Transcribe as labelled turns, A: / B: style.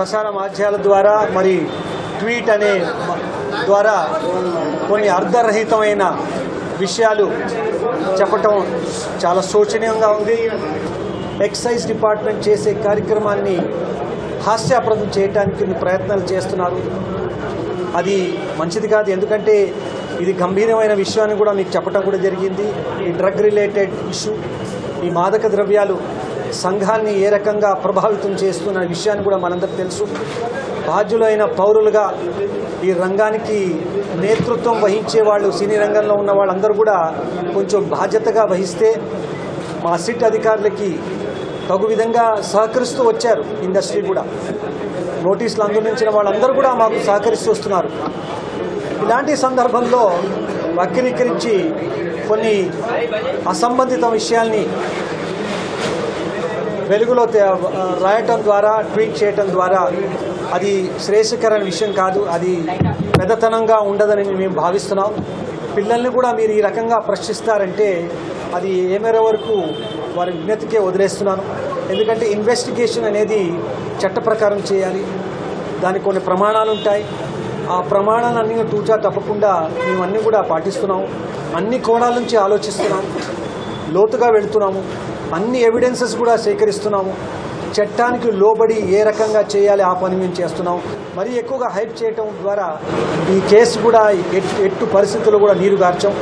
A: ప్రసార మాధ్యమాల ద్వారా మరి ట్వీట్ అనే ద్వారా కొన్ని అర్ధరహితమైన విషయాలు చెప్పటం చాలా శోచనీయంగా ఉంది. ఎక్సైజ్ డిపార్ట్మెంట్ చేసే కార్యక్రమాన్ని హాస్యాప్రదం చేయడానికి ప్రయత్నాలు చేస్తున్నారు. అది మంచిది కాదు. ఎందుకంటే ఇది గంభీరమైన విషయాన్ని కూడా మీకు చెప్పడం కూడా జరిగింది. ఈ డ్రగ్ రిలేటెడ్ ఇష్యూ, ఈ మాదక ద్రవ్యాలు సంఘాన్ని ఏ రకంగా ప్రభావితం చేస్తున్న విషయాన్ని కూడా మనందరికీ తెలుసు. బాధ్యులైన పౌరులుగా ఈ రంగానికి నేతృత్వం వహించే వాళ్ళు, సినీ రంగంలో ఉన్న వాళ్ళందరూ కూడా కొంచెం బాధ్యతగా వహిస్తే మా సిట్ అధికారులకి తగు విధంగా సహకరిస్తూ వచ్చారు. ఇండస్ట్రీ కూడా నోటీసులు అందించిన వాళ్ళందరూ కూడా మాకు సహకరిస్తూ వస్తున్నారు. ఇలాంటి సందర్భంలో వక్రీకరించి కొన్ని అసంబంధిత విషయాల్ని వెలుగులో రాయటం ద్వారా, ట్వీట్ చేయటం ద్వారా అది శ్రేయస్కరమైన విషయం కాదు. అది పెద్దతనంగా ఉండదని మేము భావిస్తున్నాం. పిల్లల్ని కూడా మీరు ఈ రకంగా ప్రశ్నిస్తారంటే అది ఏ మేర వరకు వారి విజ్ఞతకే వదిలేస్తున్నాను. ఎందుకంటే ఇన్వెస్టిగేషన్ అనేది చట్ట ప్రకారం చేయాలి. దానికి కొన్ని ప్రమాణాలు ఉంటాయి. ఆ ప్రమాణాలన్నీ తూచా తప్పకుండా మేమన్నీ కూడా పాటిస్తున్నాము. అన్ని కోణాల నుంచి ఆలోచిస్తున్నాము, లోతుగా వెళుతున్నాము, అన్ని ఎవిడెన్సెస్ కూడా సేకరిస్తున్నాము. చట్టానికి లోబడి ఏ రకంగా చేయాలి ఆ పని మేము చేస్తున్నాం. మరీ ఎక్కువగా హైప్ చేయటం ద్వారా ఈ కేసు కూడా ఎట్టు పరిస్థితుల్లో కూడా నీరు గార్చాం.